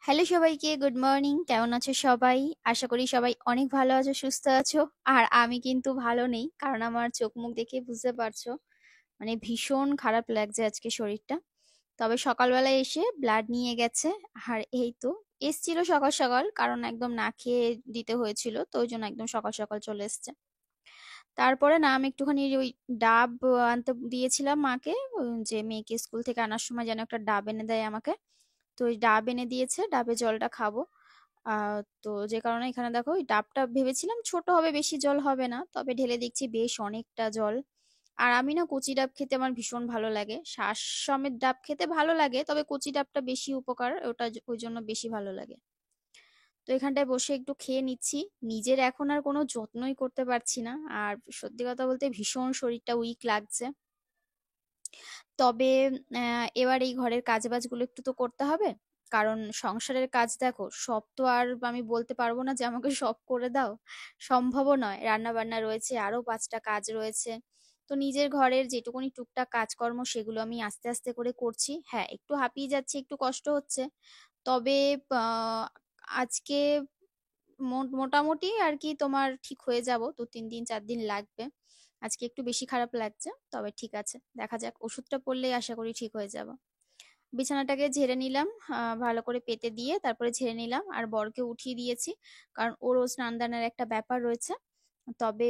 Hello সবাইকে, good morning. কেমন আছো সবাই? আশা করি সবাই অনেক ভালো আছো, সুস্থ আছো। আর আমি কিন্তু ভালো নেই, কারণ আমার চোখ মুখ দেখে বুঝতে পারছো, মানে ভীষণ খারাপ লাগছে আজকে শরীরটা। তবে সকালবেলায় এসে ব্লাড নিয়ে গেছে। আর এই তো এসছিল সকাল সকাল, কারণ একদম না খেয়ে দিতে হয়েছিল, তো ওই জন্য একদম সকাল সকাল চলে এসছে। তারপরে না আমি একটুখানি ওই ডাব আনতে দিয়েছিলাম মাকে, যে মেয়েকে স্কুল থেকে আনার সময় যেন একটা ডাব এনে দেয় আমাকে। তো ওই ডাব এনে দিয়েছে, ডাবের জলটা খাবো। তো যে কারণে এখানে দেখো ওই ডাবটা ভেবেছিলাম ছোট হবে, বেশি জল হবে না, তবে ঢেলে দেখছি বেশ অনেকটা জল। আর আমি না কচি ডাব খেতে আমার ভীষণ ভালো লাগে, শ্বাস সমেত ডাব খেতে ভালো লাগে, তবে কচি ডাবটা বেশি উপকার, ওটা ওই জন্য বেশি ভালো লাগে। তো এখানটায় বসে একটু খেয়ে নিচ্ছি। নিজের এখন আর কোনো যত্নই করতে পারছি না, আর সত্যি কথা বলতে ভীষণ শরীরটা উইক লাগছে। তবে এবার এই ঘরের কাজবাজগুলো একটু তো করতে হবে, কারণ সংসারের কাজ দেখো সব তো আর আমি বলতে পারবো না যে আমাকে সব করে দাও, সম্ভবও নয়। রান্না বান্না রয়েছে, আরো 5টা কাজ রয়েছে। তো নিজের ঘরের যেটুকুনি টুকটাক কাজকর্ম সেগুলো আমি আস্তে আস্তে করে করছি। হ্যাঁ, একটু হাঁপিয়ে যাচ্ছে, একটু কষ্ট হচ্ছে। তবে আহ, আজকে মোটামুটি আর কি তোমার ঠিক হয়ে যাব, 2-3 দিন 4 দিন লাগবে। আজকে একটু বেশি খারাপ লাগছে, তবে ঠিক আছে, দেখা যাক, ওষুধটা পড়লেই আশা করি ঠিক হয়ে যাব। বিছানাটাকে ঝেড়ে নিলাম, ভালো করে পেতে দিয়ে তারপরে ঝেড়ে নিলাম, আর বরকে উঠিয়ে দিয়েছি, কারণ ওরও স্নান দানের একটা ব্যাপার রয়েছে। তবে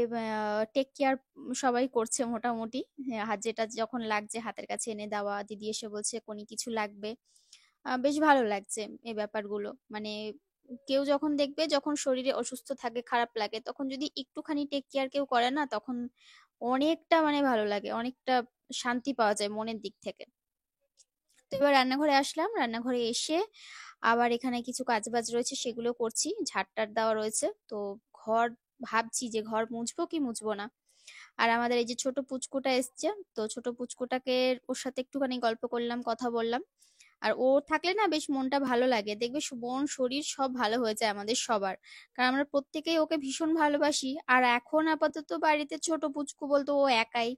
টেক কেয়ার সবাই করছে মোটামুটি। হ্যাঁ, হাত যেটা যখন লাগছে হাতের কাছে এনে দেওয়া, দিদি এসে বলছে কোনি কিছু লাগবে। বেশ ভালো লাগছে এই ব্যাপারগুলো, মানে কেউ যখন দেখবে, যখন শরীরে অসুস্থ থাকে, খারাপ লাগে, তখন যদি একটুখানি টেক কেয়ার কেউ করে না, তখন অনেকটা মানে ভালো লাগে, অনেকটা শান্তি পাওয়া যায় মনের দিক থেকে। তো এবার রান্নাঘরে আসলাম, রান্নাঘরে এসে আবার এখানে কিছু কাজবাজ রয়েছে, সেগুলো করছি। ঝাড়টার দেওয়া রয়েছে, তো ঘর ভাবছি যে ঘর মুছবো কি মুছবো না। আর আমাদের এই যে ছোট পুচকুটা এসছে, তো ছোট পুচকুটাকে ওর সাথে একটুখানি গল্প করলাম, কথা বললাম। আর ও থাকলে না বেশ মনটা ভালো লাগে, দেখবে মন শরীর সব ভালো হয়ে যায় আমাদের সবার। কারণ আমরা প্রত্যেকেই ওকে ভীষণ ভালোবাসি, আর এখন আপাতত বাড়িতে ছোট পুচকু বলতে ও একাই।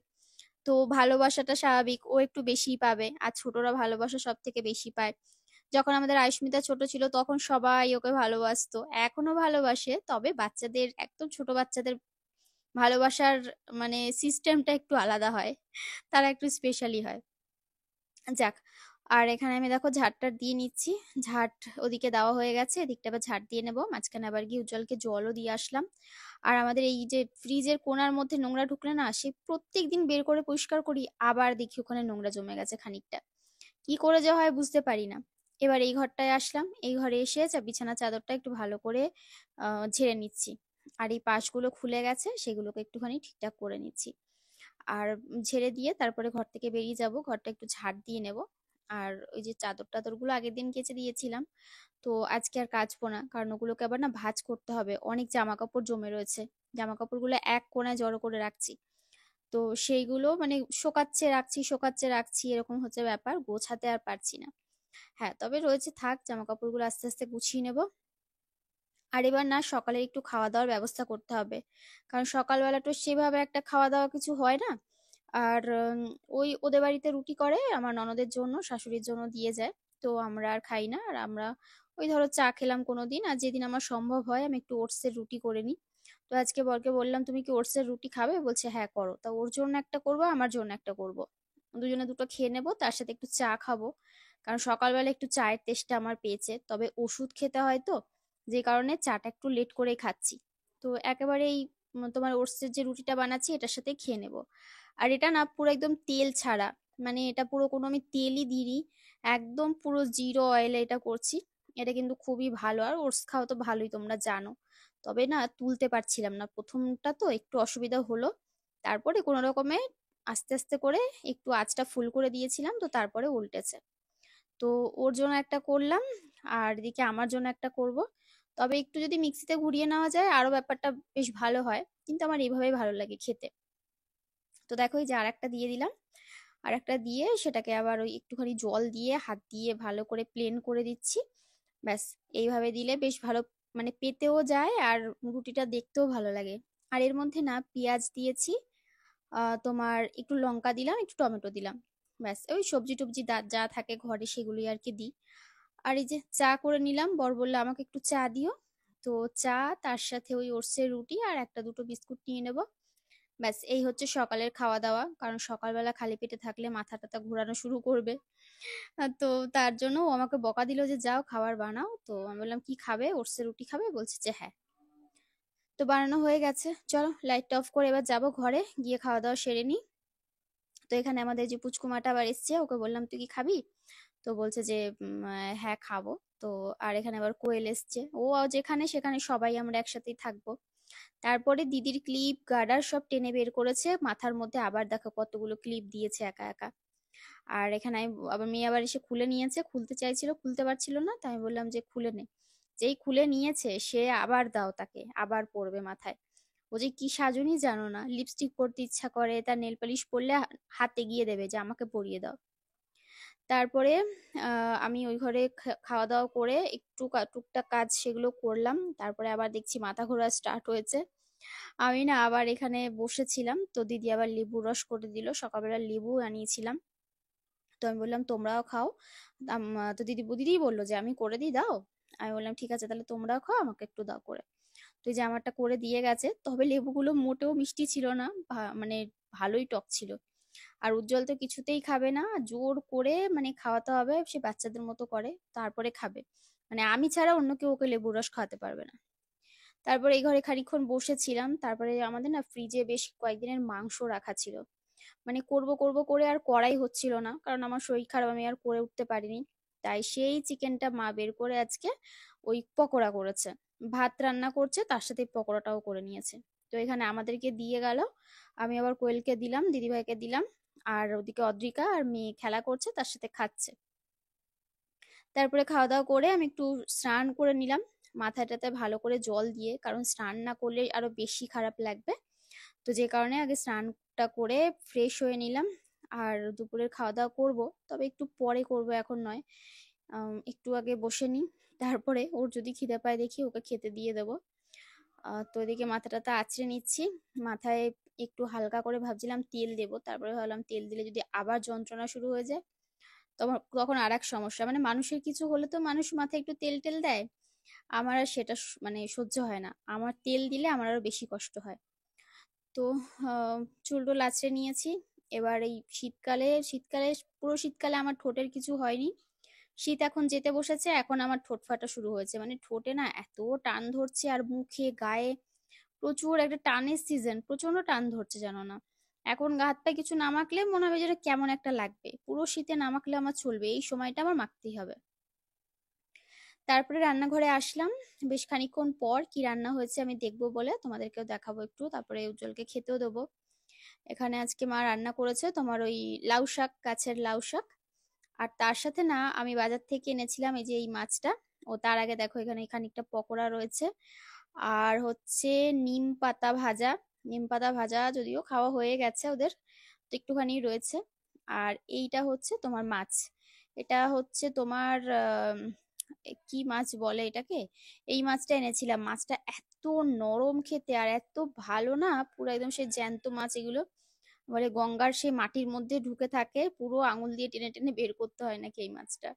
তো ভালোবাসাটা স্বাভাবিক, ও একটু বেশিই পাবে, আর ছোটরা ভালোবাসা সব থেকে বেশি পায়। যখন আমাদের আয়ুষ্মিতা ছোট ছিল তখন সবাই ওকে ভালোবাসতো, এখনো ভালোবাসে, তবে বাচ্চাদের, একদম ছোট বাচ্চাদের ভালোবাসার মানে সিস্টেমটা একটু আলাদা হয়, তারা একটু স্পেশালি হয়। যাক, আর এখানে আমি দেখো ঝাড়টা দিয়ে নিচ্ছি। ঝাড় ওদিকে দেওয়া হয়ে গেছে, এদিকটা আবার ঝাড় দিয়ে নেবো। মাঝখানে আবার গিয়ে উজ্জ্বলকে জলও দিয়ে আসলাম। আর আমাদের এই যে ফ্রিজের কোণার মধ্যে নোংরা ঢুকলে না, সে প্রত্যেক দিন বের করে পরিষ্কার করি, আবার দেখি ওখানে নোংরা জমে গেছে খানিকটা। কি করে যে হয় বুঝতে পারি না। এবার এই ঘরটায় আসলাম, এই ঘরে এসে বিছানা চাদরটা একটু ভালো করে ঝেড়ে নিচ্ছি। আর এই পাশগুলো খুলে গেছে, সেগুলোকে একটুখানি ঠিকঠাক করে নিচ্ছি। আর ঝেড়ে দিয়ে তারপরে ঘর থেকে বেরিয়ে যাব, ঘরটা একটু ঝাড় দিয়ে নেব। আর ওই যে চাদর টাদর গুলো আগের দিন কেচে দিয়েছিলাম, তো আজকে আর কাচবো না, কারণ ওগুলোকে আবার না ভাঁজ করতে হবে, অনেক জামা কাপড় জমে রয়েছে। জামা কাপড়গুলো এক কোণায় জড়ো করে রাখছি, তো সেইগুলো মানে শোকাচ্ছে রাখছি, শোকাচ্ছে রাখছি, এরকম হচ্ছে ব্যাপার, গোছাতে আর পারছি না। হ্যাঁ, তবে রয়েছে, থাক, জামা কাপড়গুলো আস্তে আস্তে গুছিয়ে নেব। আর এবার না সকালে একটু খাওয়া দাওয়ার ব্যবস্থা করতে হবে, কারণ সকালবেলা তো সেভাবে একটা খাওয়া দাওয়া কিছু হয় না। আর ওই ওদের বাড়িতে রুটি করে আমার ননদের জন্য, শাশুড়ির জন্য দিয়ে যায়। তো আমরা আর খাই না, আর আমরা ওই ধরো চা খেলাম কোনোদিন, আর যেদিন আমার সম্ভব হয় আমি একটু ওটসের রুটি করে নিই। তো আজকে বরকে বললাম তুমি কি ওটসের রুটি খাবে, বলছে হ্যাঁ করো। তা ওর জন্য একটা করবো, আমার জন্য একটা করব, দুজনে দুটো খেয়ে নেবো, তার সাথে একটু চা খাবো। কারণ সকালবেলা একটু চায়ের তেষ্টা আমার পেয়েছে, তবে ওষুধ খেতে হয় তো, যে কারণে চাটা একটু লেট করে খাচ্ছি। তো একেবারে এই তোমার ওটসের যে রুটিটা বানাচ্ছি এটার সাথে খেয়ে নেবো। আর এটা না পুরো একদম তেল ছাড়া, মানে এটা পুরো কোনো আমি তেলই দিইনি, একদম পুরো জিরো অয়েলে এটা করছি। এটা কিন্তু খুবই ভালো, আর ওটস খাওয়া তো ভালোই, তোমরা জানো। তবে না তুলতে পারছিলাম না, প্রথমটা তো একটু অসুবিধা হলো। তারপরে কোনো রকমে আস্তে আস্তে করে একটু আঁচটা ফুল করে দিয়েছিলাম, তো তারপরে উল্টেছে। তো ওর জন্য একটা করলাম, আর এদিকে আমার জন্য একটা করব। তবে একটু যদি মিক্সিতে ঘুরিয়ে নেওয়া যায় আরো ব্যাপারটা বেশ ভালো হয়, কিন্তু আমার এইভাবেই ভালো লাগে খেতে। তো দেখো এই যে আর একটা দিয়ে দিলাম, আর একটা দিয়ে সেটাকে আবার ওই একটুখানি জল দিয়ে হাত দিয়ে ভালো করে প্লেন করে দিচ্ছি। ব্যাস, এইভাবে দিলে বেশ ভালো, মানে পেতেও যায়, আর রুটিটা দেখতেও ভালো লাগে। আর এর মধ্যে না পেঁয়াজ দিয়েছি, তোমার একটু লঙ্কা দিলাম, একটু টমেটো দিলাম। ব্যাস, ওই সবজি টবজি যা যা থাকে ঘরে সেগুলোই আর কি দিই। আর এই যে চা করে নিলাম, বর বললো আমাকে একটু চা দিও। তো চা, তার সাথে ওই ওটসের রুটি আর একটা দুটো বিস্কুট নিয়ে নেব। ব্যাস এই হচ্ছে সকালের খাওয়া দাওয়া, কারণ সকালবেলা খালি পেটে থাকলে মাথা টাথা ঘোরানো শুরু করবে। তো তার জন্য ও আমাকে বকা দিল যে যাও খাবার বানাও। তো আমি বললাম কি খাবে, ওটসের রুটি খাবে, বলছে যে হ্যাঁ। তো বানানো হয়ে গেছে, চলো লাইটটা অফ করে এবার যাবো ঘরে, গিয়ে খাওয়া দাওয়া সেরে নিই। তো এখানে আমাদের যে পুচকুমাটা আবার এসছে, ওকে বললাম তুই কি খাবি? তো বলছে যে হ্যাঁ খাবো। তো আর এখানে আবার কোয়েল এসছে, ও যেখানে সেখানে সবাই আমরা একসাথেই থাকবো। তারপরে দিদির ক্লিপ গার্ডার সব টেনে বের করেছে মাথার মধ্যে, আবার দেখো কতগুলো ক্লিপ দিয়েছে একা একা। আর এখানে আবার মেয়ে আবার এসে খুলে নিয়েছে, খুলতে চাইছিল খুলতে পারছিল না, তাই আমি বললাম যে খুলে নে। যেই খুলে নিয়েছে সে আবার দাও তাকে, আবার পরবে মাথায়। ও যে কি সাজুনি জানো না, লিপস্টিক পরতে ইচ্ছা করে, তার নেল পালিশ পরলে হাতে গিয়ে দেবে যে আমাকে পরিয়ে দাও। তারপরে আমি ওই ঘরে খাওয়া দাওয়া করে একটু টুকটাক কাজ সেগুলো করলাম, তারপরে আবার দেখছি মাথা ঘোরা স্টার্ট হয়েছে। আমি না আবার এখানে বসেছিলাম, তো দিদি আবার লেবু রস করে দিল, সকালবেলা লেবু আনিয়েছিলাম। তো আমি বললাম তোমরাও খাও। তো দিদি বললো যে আমি করে দিই, দাও। আমি বললাম ঠিক আছে তাহলে তোমরাও খাও, আমাকে একটু দাও করে। তো এই যে আমারটা করে দিয়ে গেছে, তবে লেবুগুলো মোটেও মিষ্টি ছিল না, মানে ভালোই টক ছিল। আর উজ্জ্বল তো কিছুতেই খাবে না, জোর করে মানে খাওয়াতে হবে, সে বাচ্চাদের মতো করে তারপরে খাবে। মানে আমি ছাড়া অন্য কেউ ওকে লেবুর রস খাওয়াতে পারবে না। তারপরে এই ঘরে খানিকক্ষণ বসেছিলাম, তারপরে আমাদের না ফ্রিজে বেশ কয়েকদিনের মাংস রাখা ছিল। মানে করব করব করে আর করাই হচ্ছিল না, কারণ আমার শরীর খারাপ, আমি আর করে উঠতে পারিনি। তাই সেই চিকেনটা মা বের করে আজকে ওই পকোড়া করেছে। ভাত রান্না করছে, তার সাথে পকোড়াটাও করে নিয়েছে। তো এখানে আমাদেরকে দিয়ে গেল, আমি আবার কোয়েলকে দিলাম, দিদিভাইকে দিলাম। আর ওদিকে অদ্রিকা আর মেয়ে খেলা করছে, তার সাথে খাচ্ছে। তারপরে খাওয়া দাওয়া করে আমি একটু স্নান করে নিলাম, মাথাটাতে ভালো করে জল দিয়ে, কারণ স্নান না করলে আরো বেশি খারাপ লাগবে। তো যে কারণে আগে স্নানটা করে ফ্রেশ হয়ে নিলাম। আর দুপুরের খাওয়া দাওয়া করবো, তবে একটু পরে করব, এখন নয়। একটু আগে বসে নিই, তারপরে ওর যদি খিদে পায় দেখি ওকে খেতে দিয়ে দেবো। তো এদিকে মাথাটাতে আঁচড়ে নিচ্ছি, মাথায় একটু হালকা করে ভাবছিলাম তেল দেবো, তারপরে ভাবলাম তেল দিলে যদি আবার যন্ত্রণা শুরু হয়ে যায়, তখন তখন আর এক সমস্যা। মানে মানুষের কিছু হলে তো মানুষ মাথায় একটু তেল টেল দেয়, আমার আর সেটা মানে সহ্য হয় না, আমার তেল দিলে আমার আরো বেশি কষ্ট হয়। তো চুল টুল আঁচড়ে নিয়েছি। এবার এই শীতকালে শীতকালে পুরো শীতকালে আমার ঠোঁটের কিছু হয়নি, শীত এখন যেতে বসেছে, এখন আমার ঠোঁট ফাটা শুরু হয়েছে। মানে ঠোঁটে না এত টান ধরছে, আর মুখে গায়ে প্রচুর একটা টানের সিজন, প্রচন্ড টান ধরছে জানো না। এখন গা হাত পায়ে কিছু না মাখলে মনে হবে যেটা কেমন একটা লাগবে, পুরো শীতে না মাখলে আমার চলবে, এই সময়টা আমার মাখতেই হবে। তারপরে রান্নাঘরে আসলাম, বেশ খানিকক্ষণ পর কি রান্না হয়েছে আমি দেখবো বলে তোমাদেরকেও দেখাবো একটু, তারপরে উজ্জ্বলকে খেতেও দেবো। এখানে আজকে মা রান্না করেছে তোমার ওই লাউ শাক, গাছের লাউ শাক। আর তার সাথে না আমি বাজার থেকে এনেছিলাম এই যে এই মাছটা। ও তার আগে দেখো এখানে খানিকটা পকোড়া রয়েছে, আর হচ্ছে নিম পাতা ভাজা। নিম পাতা ভাজা যদিও খাওয়া হয়ে গেছে ওদের, তো একটুখানি রয়েছে। আর এইটা হচ্ছে তোমার মাছ, এটা হচ্ছে তোমার কি মাছ বলে এটাকে, এই মাছটা এনেছিলাম। মাছটা এত নরম খেতে আর এত ভালো না, পুরো একদম সেই জ্যান্ত মাছ এগুলো, বলে গঙ্গার সেই মাটির মধ্যে ঢুকে থাকে, পুরো আঙুল দিয়ে টেনে টেনে বের করতে হয় নাকি এই মাছটা।